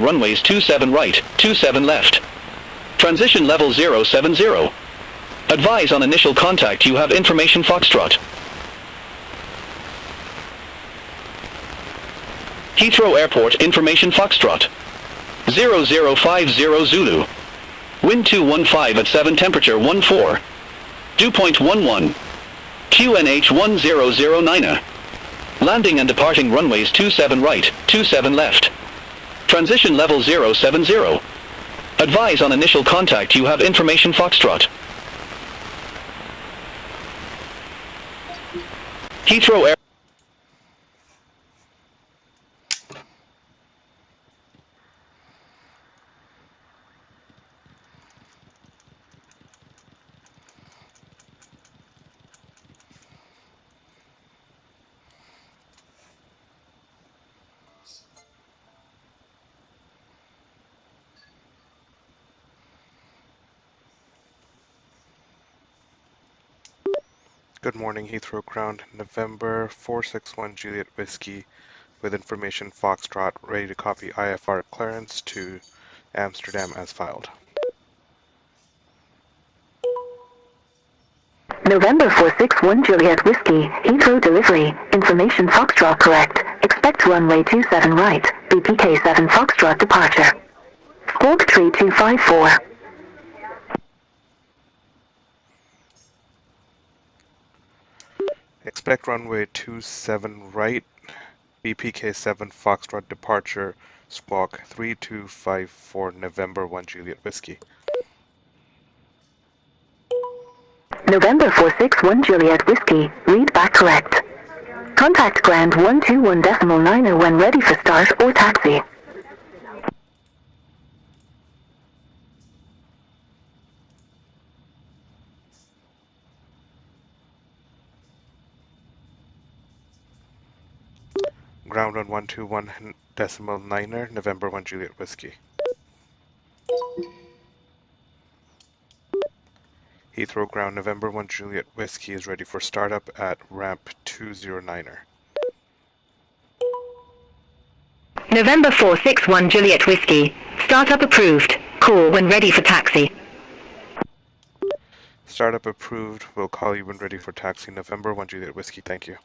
Runways 27 right, 27 left. Transition level 070. Advise on initial contact you have information Foxtrot. Heathrow Airport information Foxtrot. 0050 Zulu. Wind 215 at 7 temperature 14. Dew point 11. QNH 1009. Landing and departing runways 27 right, 27 left. Transition level 070. Advise on initial contact you have information Foxtrot. Heathrow Air. Good morning, Heathrow Ground, November 461 Juliet Whiskey, with information Foxtrot, ready to copy IFR clearance to Amsterdam as filed. November 461 Juliet Whiskey, Heathrow delivery, information Foxtrot correct, expect runway 27 right, BPK 7 Foxtrot departure. Squawk 3254. Expect runway 27 right, BPK 7 Foxtrot departure, squawk 3254 November 1 Juliet Whiskey. November 461 Juliet Whiskey, read back correct. Contact ground 121.9 when ready for start or taxi. Ground on 121.9er, November 1 Juliet Whiskey. Heathrow Ground, November 1 Juliet Whiskey is ready for startup at ramp 209er. November 461 Juliet Whiskey, startup approved. Call when ready for taxi. Startup approved. We'll call you when ready for taxi. November 1 Juliet Whiskey. Thank you.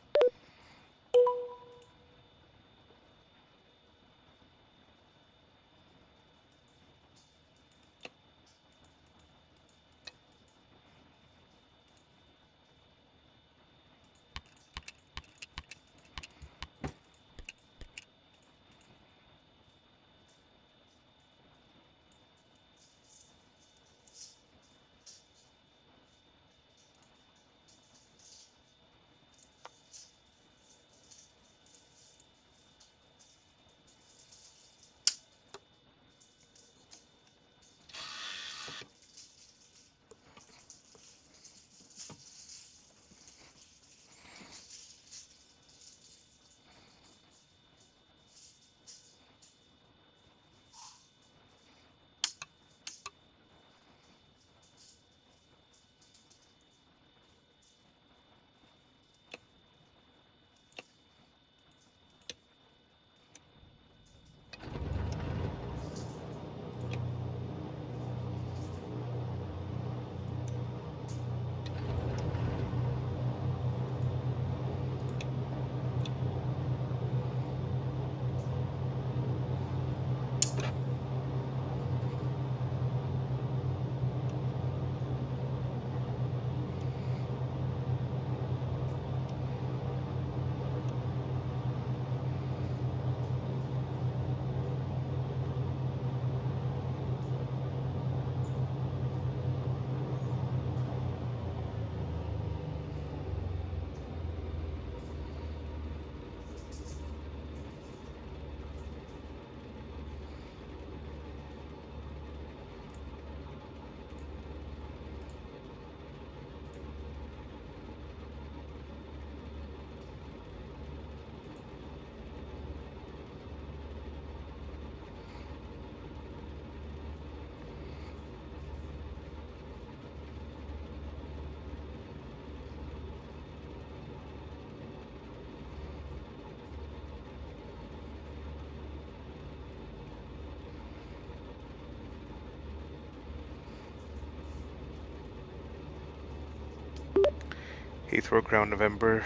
Heathrow Ground, November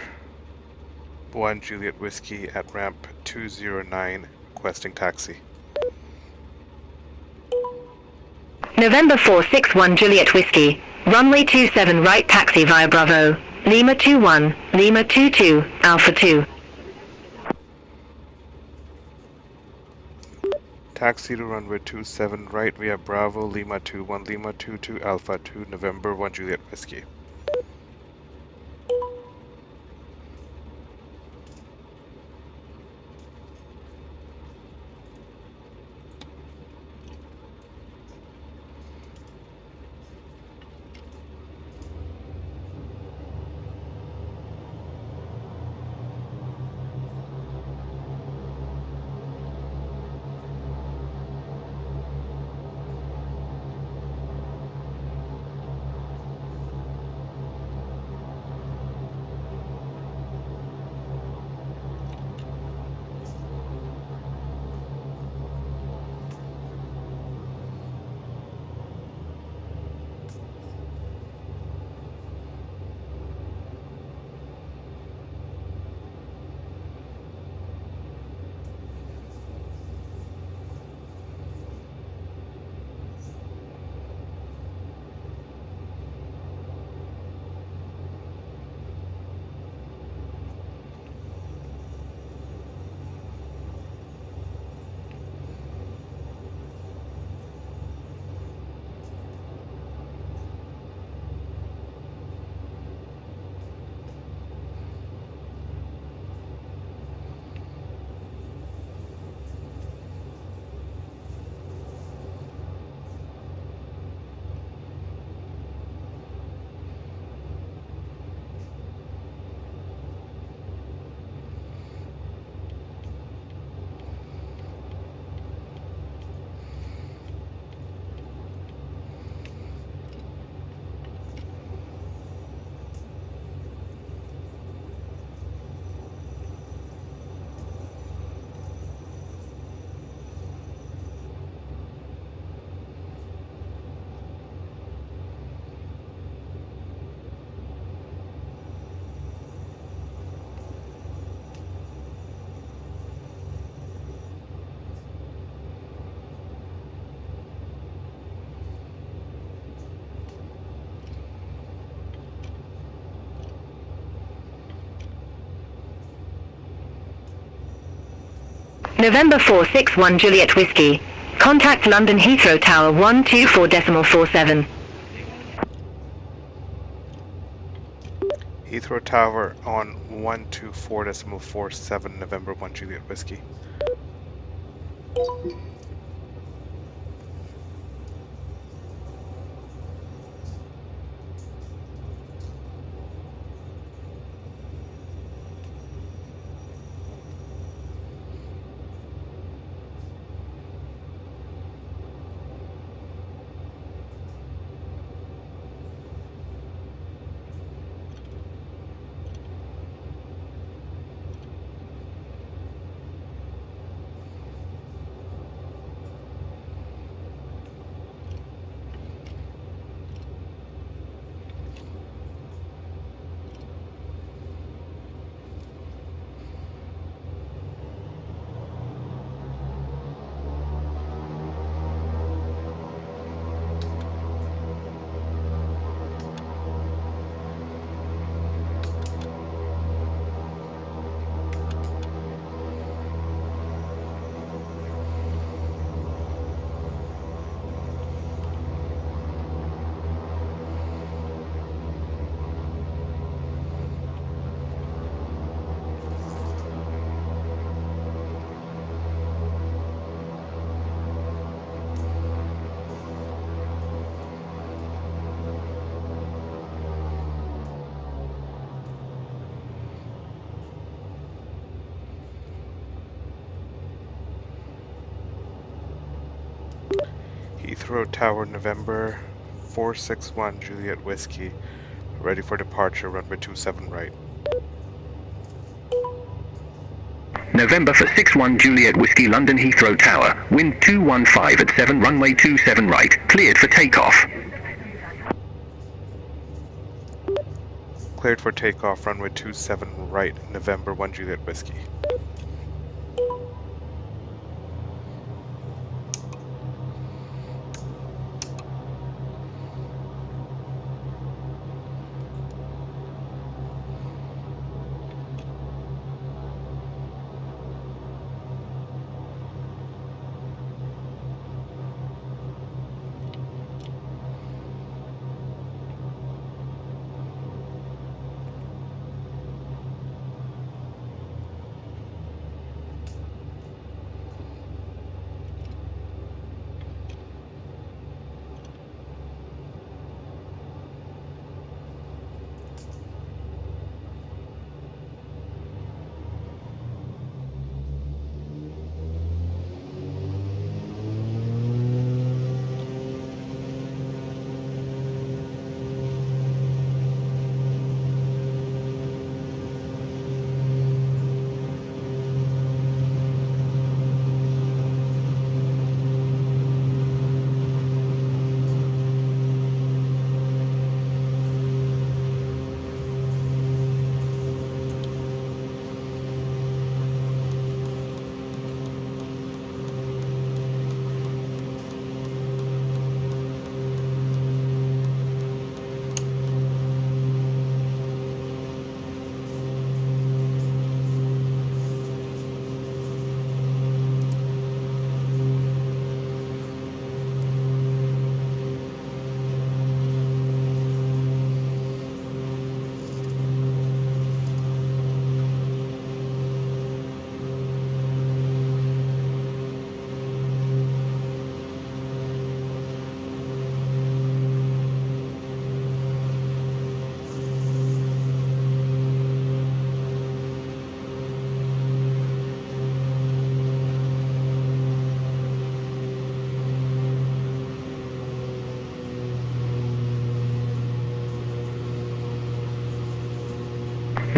1 Juliet Whiskey at ramp 209, requesting taxi. November 461 Juliet Whiskey, runway 27 right taxi via Bravo, Lima 21, Lima 22, Alpha 2. Taxi to runway 27 right via Bravo, Lima 21, Lima 22, Alpha 2, November 1 Juliet Whiskey. November 461 Juliet Whiskey. Contact London Heathrow Tower 124.47. Heathrow Tower on 124.47, November 1 Juliet Whiskey. Heathrow Tower, November 461 Juliet Whiskey. Ready for departure, runway 27 right. November for 61 Juliet Whiskey, London Heathrow Tower. Wind 215 at 7, runway 27 right. Cleared for takeoff. Cleared for takeoff, runway 27 right, November 1 Juliet Whiskey.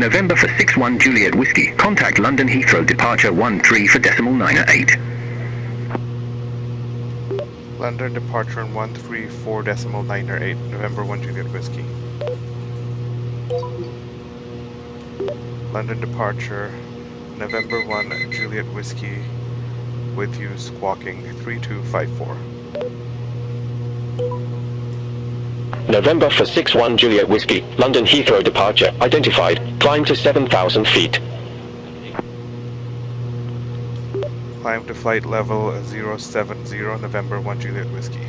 November for 61 Juliet Whiskey. Contact London Heathrow departure 13 for decimal 908. London departure on 134 decimal 908, November 1 Juliet Whiskey. London departure, November 1 Juliet Whiskey, with you squawking 3254. November for 61 Juliet Whiskey, London Heathrow departure, identified, climb to 7,000 feet. Climb to flight level 070, November 1 Juliet Whiskey.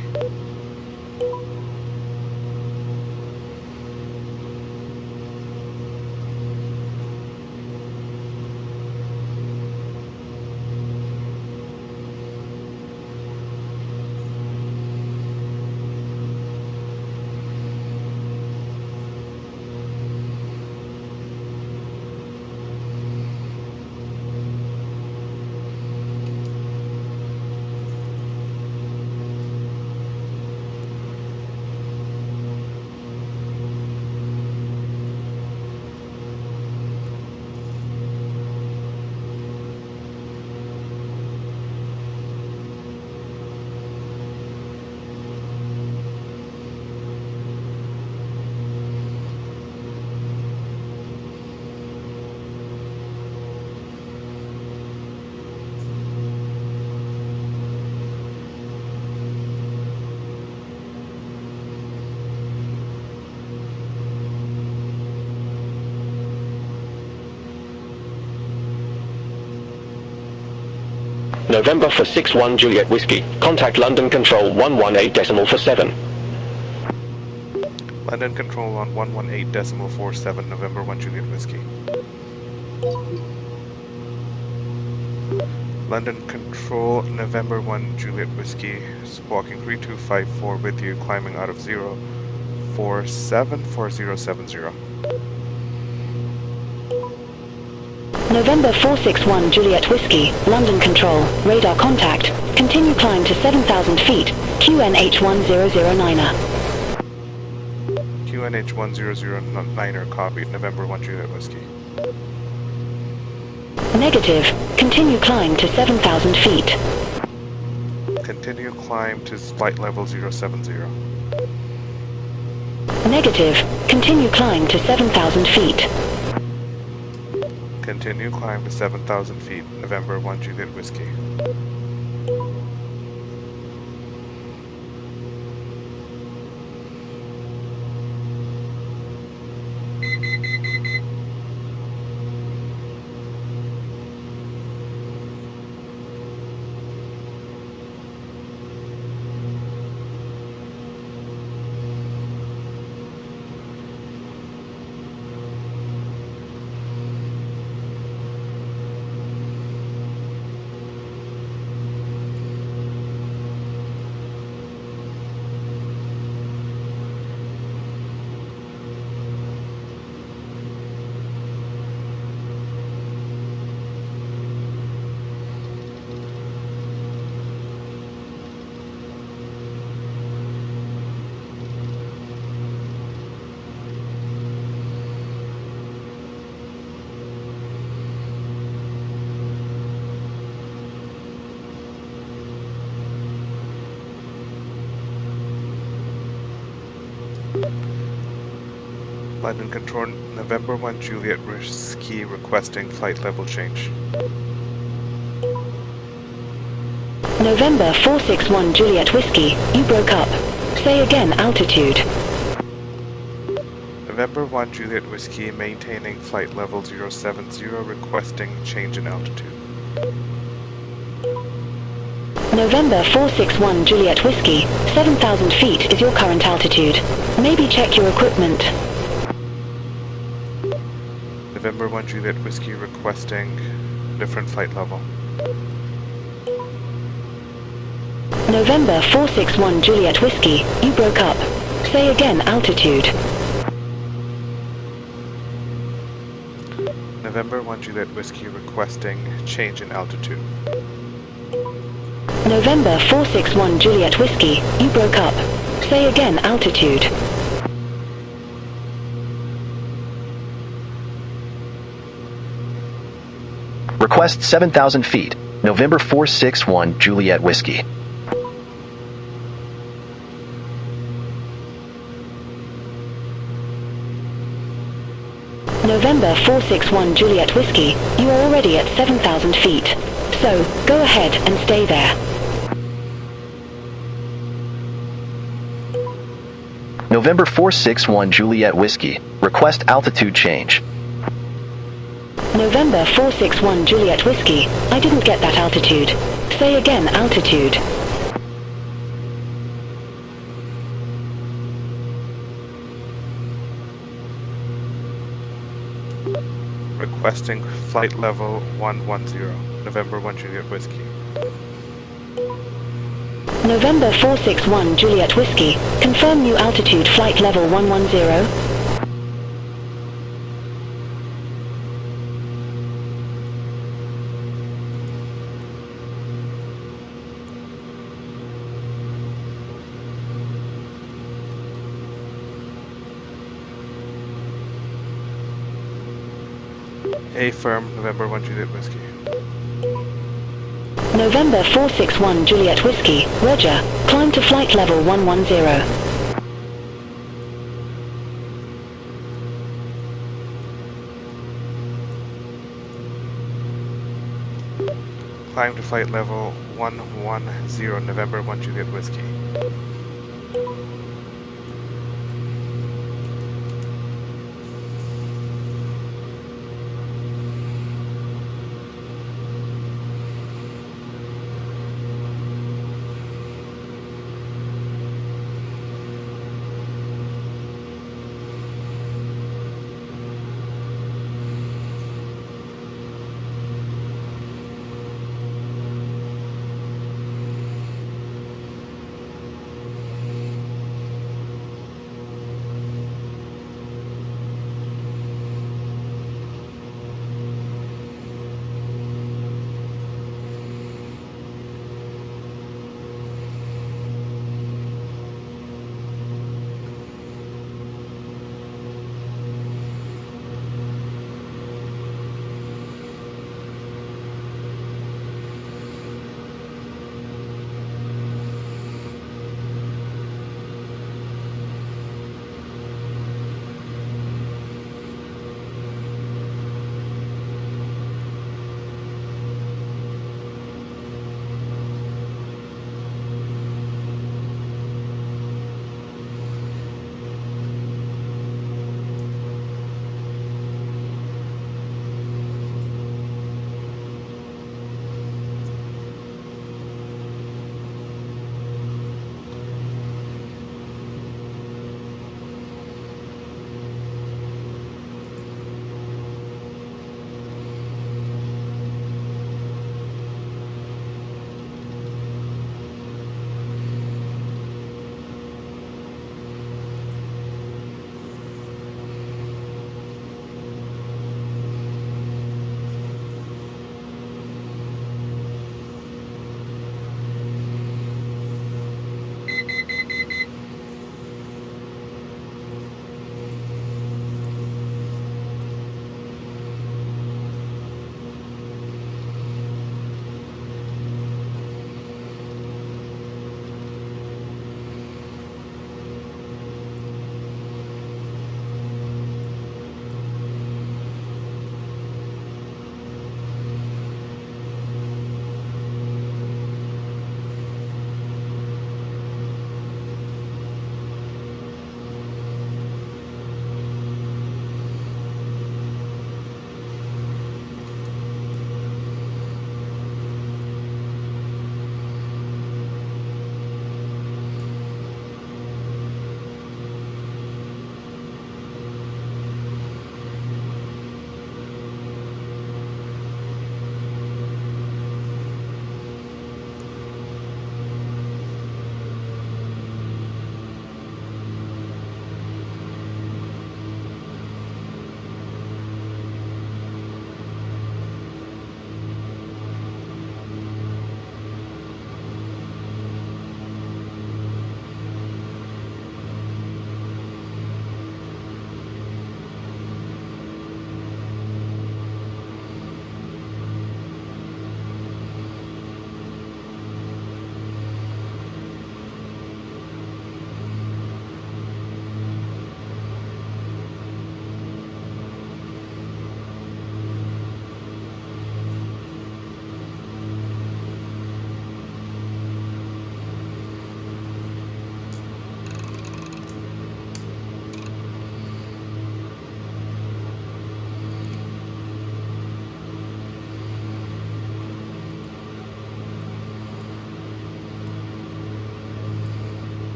November for 61 Juliet Whiskey, contact London Control 118 decimal for 7. London Control on 118 decimal 47, November 1 Juliet Whiskey. London Control, November 1 Juliet Whiskey, squawking 3254 with you, climbing out of 0474070. November 461 Juliet Whiskey, London Control, radar contact, continue climb to 7,000 feet, QNH1009er. QNH1009er copied, November 1 Juliet Whiskey. Negative, continue climb to 7,000 feet. Continue climb to flight level 070. Negative. Continue climb to 7,000 feet. Continue climb to 7,000 feet. November 1 Juliet Whiskey. London Control, November 1 Juliet Whiskey requesting flight level change. November 461 Juliet Whiskey, you broke up. Say again altitude. November 1 Juliet Whiskey maintaining flight level 070 requesting change in altitude. November 461 Juliet Whiskey, 7,000 feet is your current altitude. Maybe check your equipment. November 1 Juliet Whiskey requesting different flight level. November 461 Juliet Whiskey, you broke up. Say again altitude. November 1 Juliet Whiskey requesting change in altitude. November 461 Juliet Whiskey, you broke up. Say again altitude. Request 7,000 feet. November 461 Juliet Whiskey. November 461 Juliet Whiskey, you are already at 7,000 feet. So, go ahead and stay there. November 461 Juliet Whiskey. Request altitude change. November 461 Juliet Whiskey, I didn't get that altitude. Say again altitude. Requesting flight level 110, November 1 Juliet Whiskey. November 461 Juliet Whiskey, confirm new altitude flight level 110. A firm, November 1 Juliet Whiskey. November 461 Juliet Whiskey, roger. Climb to flight level 110. Climb to flight level 110, November 1 Juliet Whiskey.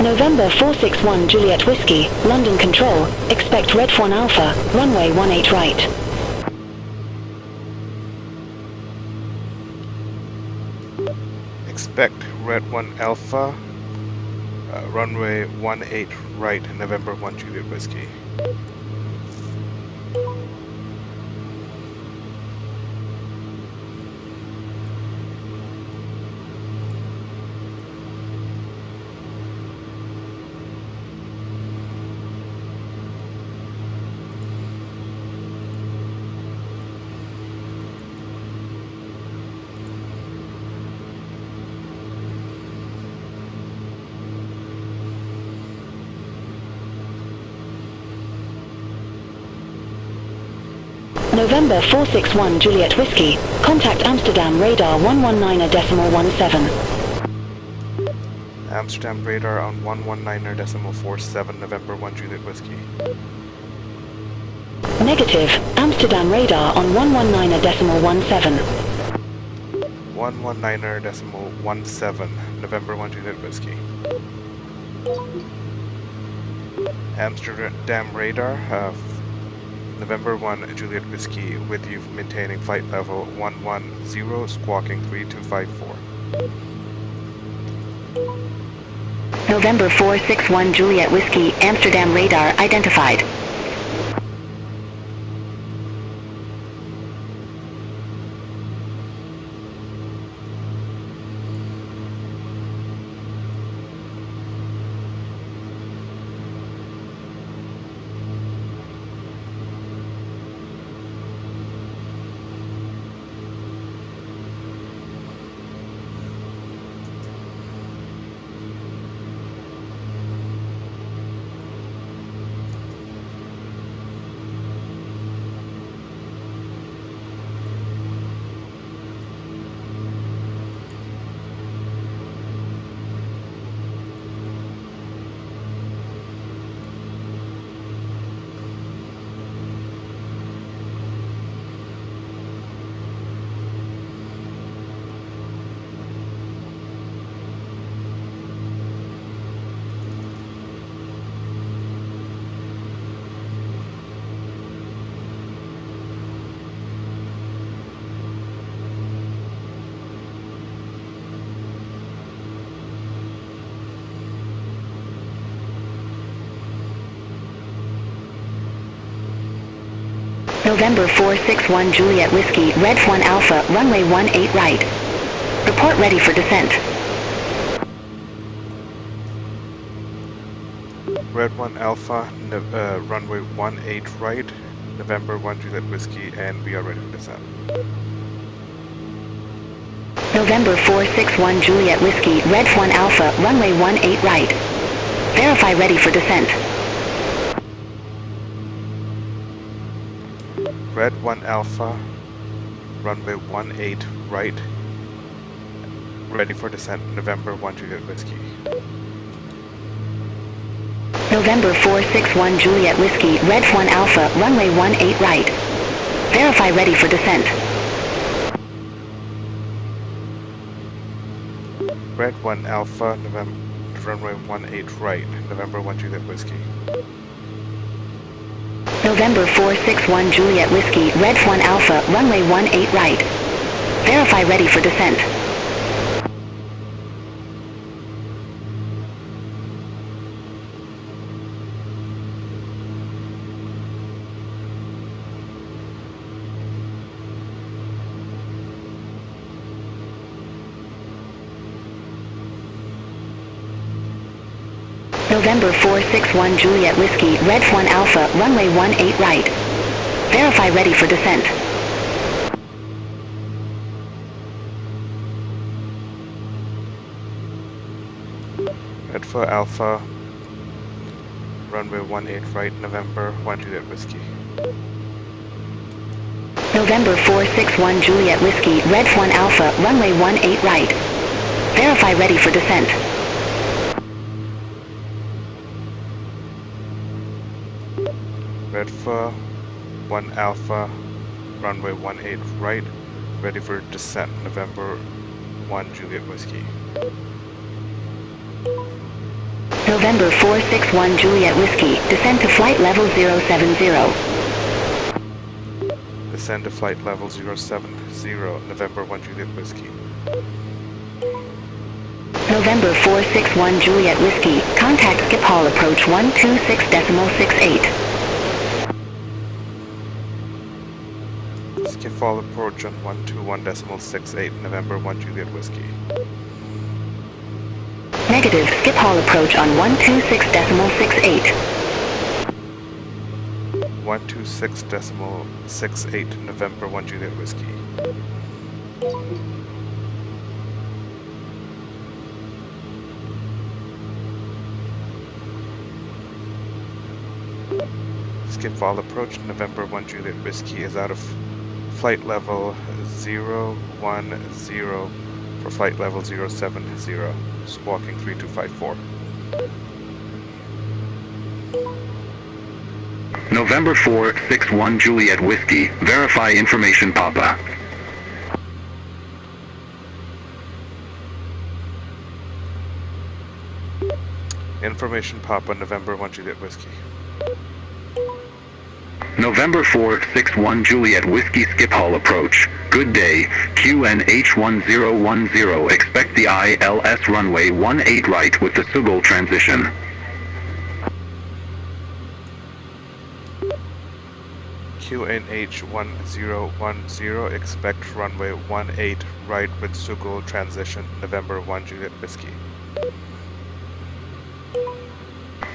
November 461 Juliet Whiskey, London Control, expect Red 1 Alpha, runway 18 right. Expect Red 1 Alpha, runway 18 right, November 1 Juliet Whiskey. November 461 Juliet Whiskey, contact Amsterdam radar 119.17. Amsterdam radar on 119.47, November 1 Juliet Whiskey. Negative, Amsterdam radar on 119.17. 119.17, November 1 Juliet Whiskey. Amsterdam radar, November 1 Juliet Whiskey, with you maintaining flight level 110, squawking 3254. November 461 Juliet Whiskey, Amsterdam radar identified. November 461 Juliet Whiskey, Red 1 Alpha, runway 18 right. Report ready for descent. Red 1 Alpha, runway 18 right, November 1 Juliet Whiskey, and we are ready for descent. November 461 Juliet Whiskey, Red 1 Alpha, runway 18 right. Verify ready for descent. Red 1 Alpha, runway 18 right, ready for descent, November 1 Juliet Whiskey. November 461 Juliet Whiskey, Red 1 Alpha, runway 18 right. Verify ready for descent. Red 1 Alpha, runway 18 right, November 1 Juliet Whiskey. November 461 Juliet Whiskey, Red 1 Alpha, runway 18 right. Verify ready for descent. November 461 Juliet Whiskey, Red 1 Alpha, runway 18 right. Verify ready for descent. Red 4 Alpha, runway 18 right, November 1 Juliet Whiskey. November 461 Juliet Whiskey, Red 1 Alpha, runway 18 right. Verify ready for descent. Red 4 1 Alpha, runway 18 right, ready for descent, November 1 Juliet Whiskey. November 461 Juliet Whiskey, descend to flight level 070. Descend to flight level 070, November 1 Juliet Whiskey. November 461 Juliet Whiskey, contact Schiphol approach 126.68. Schiphol approach on 121.68, November 1 Juliet Whiskey. Negative, Schiphol approach on 126.68. 126.68, November 1 Juliet Whiskey. Schiphol approach, November 1 Juliet Whiskey is out of flight level 010 for flight level 070, squawking 3254. November 461 Juliet Whiskey, verify information Papa. Information Papa, November 1 Juliet Whiskey. November 461 Juliet Whiskey Schiphol approach. Good day, QNH1010, expect the ILS runway 18 right with the Sugol transition. QNH1010, expect runway 18 right with Sugol transition, November 1 Juliet Whiskey.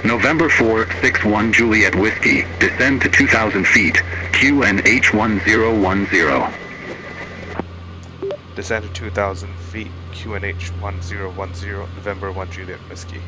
November 461 Juliet Whiskey, descend to 2,000 feet, QNH1010. Descend to 2,000 feet, QNH1010, November 1 Juliet Whiskey.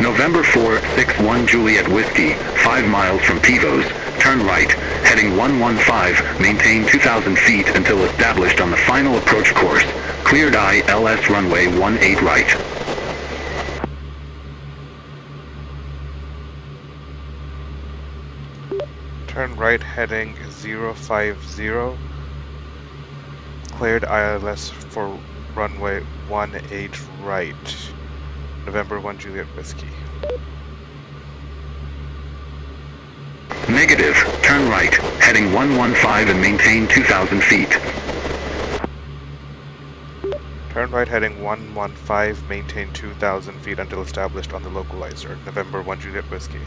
November 461 Juliet Whiskey, 5 miles from Pivos, turn right, heading 115, maintain 2,000 feet until established on the final approach course. Cleared ILS runway 18 right. Turn right heading 050. Cleared ILS for runway 18 right. November 1 Juliet Whiskey. Negative, turn right, heading 115 and maintain 2,000 feet. Turn right heading 115, maintain 2,000 feet until established on the localizer. November 1 Juliet Whiskey.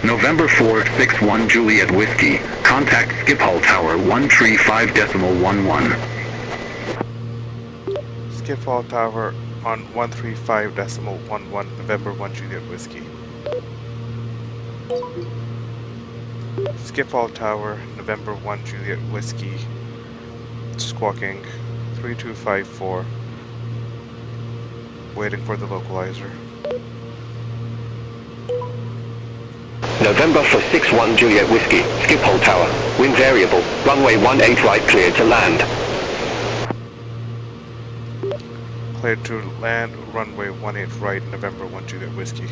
November 461 Juliet Whiskey, contact Skiphol Tower 135.11. Skiphol Tower on 135.11, November 1 Juliet Whiskey. Skiphol Tower, November 1 Juliet Whiskey, squawking 3254, waiting for the localizer. November for 61 Juliet Whiskey, Skiphol Tower, wind variable, runway 18 right cleared to land. Cleared to land, runway 18 right, November 1 Juliet Whiskey.